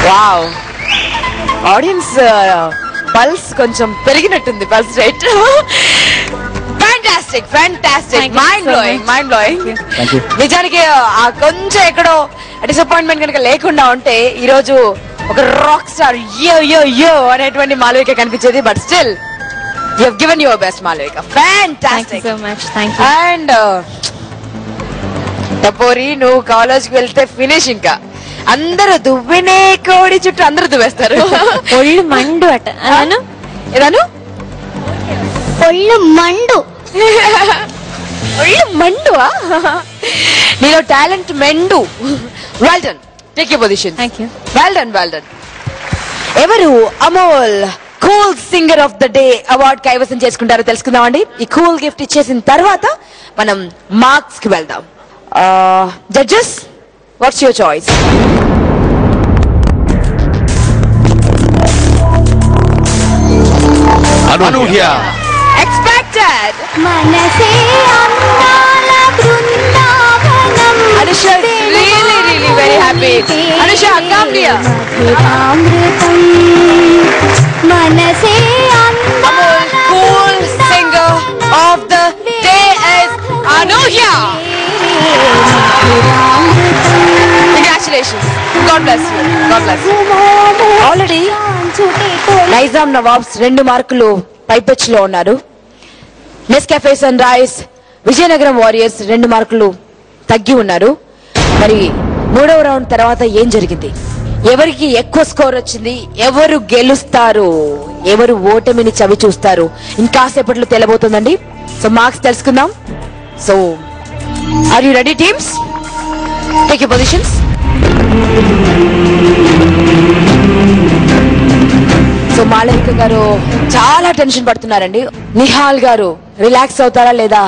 Wow, audience pulse కొంచెం పెరిగినట్టుంది, pulse rate. Fantastic, fantastic, mind blowing, mind blowing. నిజానికి కొంచెం ఎక్కడో డిసప్పాయింట్మెంట్ కనుక లేకుండా ఉంటే ఈ రోజు ఒక రాక్ స్టార్ యో యో యో అనేటువంటి మాలవిక కనిపించేది. But still you have given your best Malavika. Fantastic. So much, thank you. And Tapori, నువ్వు కాలేజ్కి వెళ్తే ఫినిష్. ఇంకా అందరూ దువ్వినే కోడి చుట్టూ అందరూ దువ్వేస్తారు. ఒళ్ళు మండు అట. ఏదాను ఒళ్ళు మండు. ఒళ్ళు మండువా? నీలో టాలెంట్ మెండు. Well done, take your position. Thank you. Well done, well done. ఎవరు Amul Kool singer of the day award కైవసం చేసుకుంటారో తెలుసుకుందామండి. ఈ కూల్ గిఫ్ట్ ఇచ్చేసిన తర్వాత మనం మార్క్స్ కి వెళ్దాం. Judges, what's your choice? Anuhya. Expected. మనసే అందాల Brindavanam. Anusha is really, really very happy. Anusha, come here. అమృతం మనసే Amol, cool singer of the day is Anusha. Congratulations. God bless you. God bless you. Already Nizam Nawabs 2 మార్కులు పైపెచ్చులో ఉన్నారు. Nescafe sunrise, Vizianagaram warriors 2 మార్కులు తగ్గి ఉన్నారు. మరి 3వ రౌండ్ తర్వాత ఏం జరిగింది? ఎవరికి ఎక్కువ స్కోర్ వచ్చింది? ఎవరు గెలుస్తారు? ఎవరు ఓటమిని చవి చూస్తారు? ఇంకాసేపట్లో తెలబోతుందండి. సో మార్క్స్ తెలుసుకుందాం. So are you ready teams? Take your positions. So Malavika garu చాలా టెన్షన్ పడుతున్నారండి. నిహాల్ గారు రిలాక్స్ అవుతారా లేదా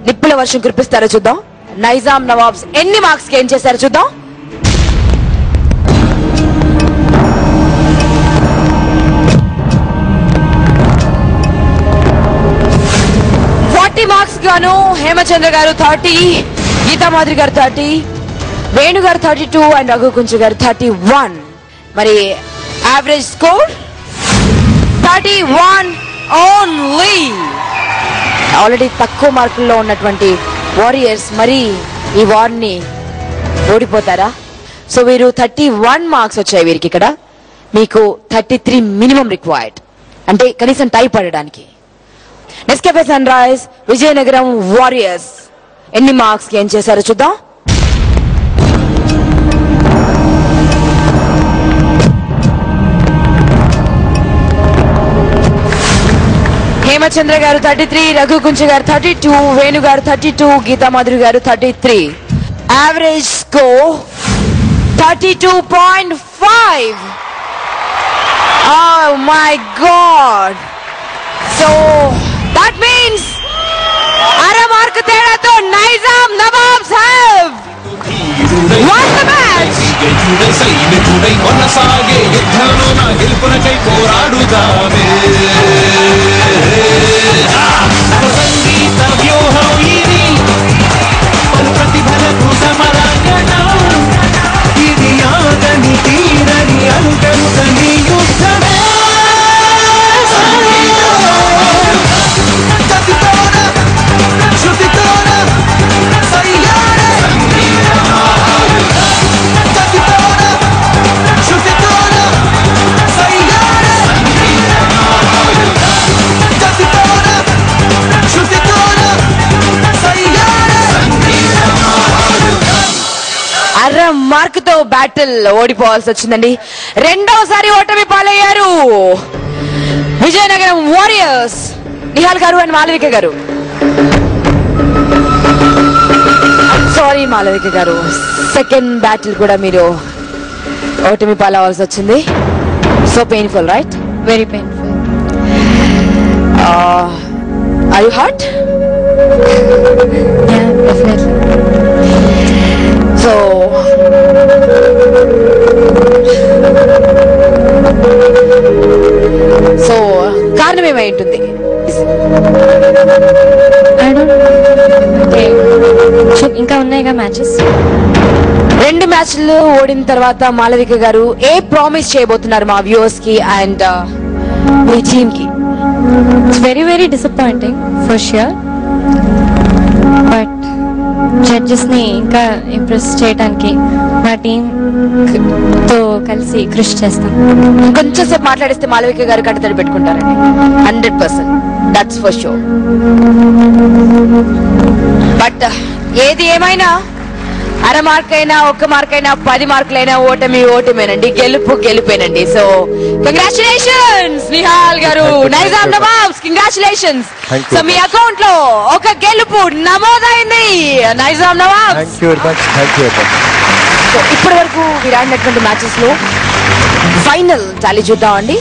నిప్పుల వర్షం కురిపిస్తారో చూద్దాం. నైజాం నవాబ్స్ ఎన్ని మార్క్స్ గెయిన్ చేశారో చూద్దాం. మార్క్స్ గాను హేమచంద్ర గారు 30, గీతా మాధురి గారు 30, వేణు గారు 32 అండ్ రఘు కుంచు గారు 31. మరి యావరేజ్ స్కోర్ 31 ఓన్లీ. ఆల్రెడీ తక్కువ మార్కుల్లో ఉన్నటువంటి వారియర్స్ మరి ఈ వార్ ని ఓడిపోతారా? సో వీరు 31 మార్క్స్ వచ్చాయి వీరికి. ఇక్కడ మీకు 33 మినిమం రిక్వైర్డ్, అంటే కనీసం టై పడడానికి. Nescafe sunrise, Vizianagaram warriors ఎన్ని మార్క్స్ గెయిన్ చేశారో చూద్దాం. హేమచంద్ర గారు 33, రఘు కుంచు గారు 32, వేణు గారు 32, గీతా మాధురి గారు 33. Average score 32.5. Oh my God! So that means ara mark tedато Nizam Nawabs have won the match. Mark తో బ్యాటిల్ ఓడిపోవాల్సి వచ్చిందండి. రెండోసారి ఓటమి పాలయ్యారు విజయనగరం వారియర్స్, నిహాల్ గారు అండ్ మాళవిక గారు. సారీ మాళవిక గారు, సెకండ్ బ్యాటిల్ కూడా మీరు ఓటమి పాలవలసి వచ్చింది. So painful, right? Very painful. Are you hurt? Yeah, definitely. సో కారణం ఏమై ఉంటుంది? ఇంకా ఉన్నాయిగా మ్యాచెస్. 2 మ్యాచ్లు ఓడిన తర్వాత మాళవిక గారు ఏ ప్రామిస్ చేయబోతున్నారు మా వ్యూవర్స్ కి అండ్ మీ టీమ్ కి? It's very disappointing for sure. But judges ని ఇంకా ఇంప్రెస్ చేయడానికి మా టీమ్ తో కలిసి కృషి చేస్తాం. కొంచెం సేపు మాట్లాడిస్తే మాళవిక గారు కట్టుతడి పెట్టుకుంటారండి. 100%. That's for sure. బట్ ఏది ఏమైనా అర మార్క్ అయినా 1 మార్క్ అయినా 10 మార్కులైనా ఓటమేనండి. గెలుపేనండి. సో కంగ్రాచులేషన్స్ నిహాల్ గారు, నైజాం నవాబ్స్, కంగ్రాచులేషన్స్. సో మీ అకౌంట్ లో ఒక గెలుపు నమోదైంది నైజాం నవాబ్స్. సో ఇప్పటి వరకు మీరు ఆడినటువంటి మ్యాచెస్ లో ఫైనల్ టాలీ చూద్దామండి.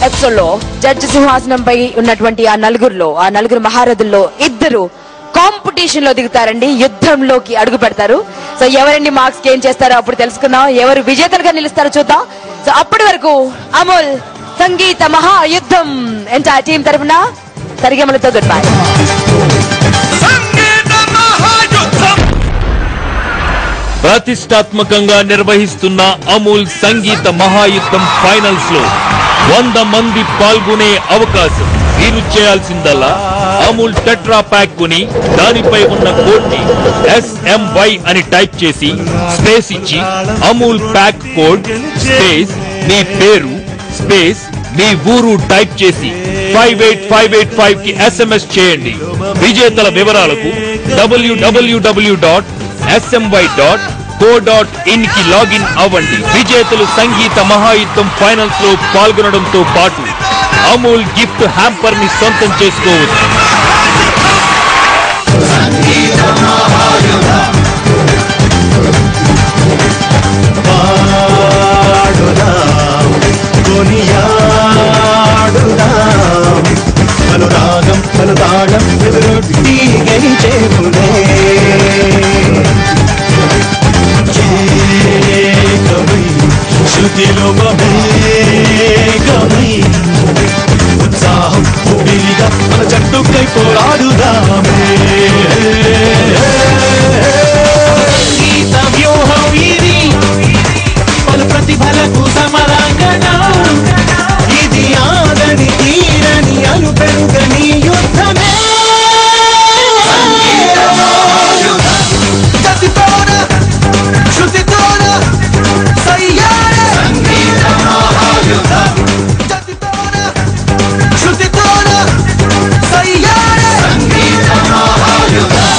ఎపిసోడ్ లో జడ్జి సింహాసనంపై ఉన్నటువంటి ఆ నలుగురు మహారథుల్లో 2 కాంపిటీషన్ లో దిగుతారండి, యుద్ధంలోకి అడుగు పెడతారు. సో ఎవరండి మార్క్స్ గెయిన్ చేస్తారో అప్పుడు తెలుసుకుందాం, ఎవరు విజేతలుగా నిలుస్తారో చూద్దాం. సో అప్పటి వరకు అమూల్ సంగీత మహాయుద్ధం ఎంటైర్ టీం తరఫున సరిగమలతో గుడ్ బై. ప్రతిష్టాత్మకంగా నిర్వహిస్తున్న అమూల్ సంగీత మహాయుద్ధం ఫైనల్స్ లో 100 మంది పాల్గొనే అవకాశం. మీరు చేయాల్సిందల్లా అమూల్ టెట్రా ప్యాక్ కొని దానిపై ఉన్న కోడ్ ని SMY అని టైప్ చేసి స్పేస్ ఇచ్చి అమూల్ ప్యాక్ కోడ్ స్పేస్ మీ పేరు స్పేస్ మీ ఊరు టైప్ చేసి 58585 కి SMS చేయండి. విజేతల వివరాలకు www.smy.co.in కి లాగిన్ అవ్వండి. విజేతలు సంగీత మహాయుద్ధం ఫైనల్స్ లో పాల్గొనడంతో పాటు అమూల్ గిఫ్ట్ హ్యాంపర్ ని సొంతం చేసుకోవచ్చు. ఉత్సాహం పూడిగా మన జట్టుకై పోరాడుదామే. సంగీత వ్యూహం ఇది పలు ప్రతిభలకు సమరాంగణం. ఇది ఆదని తీరని అలుపెరుగని యుద్ధమే. గతితోన శృతితోన సయ్యాడే సంగీత మహాయుద్ధం. గతితోన శృతితోన సయ్యాడే సంగీత మహాయుద్ధం.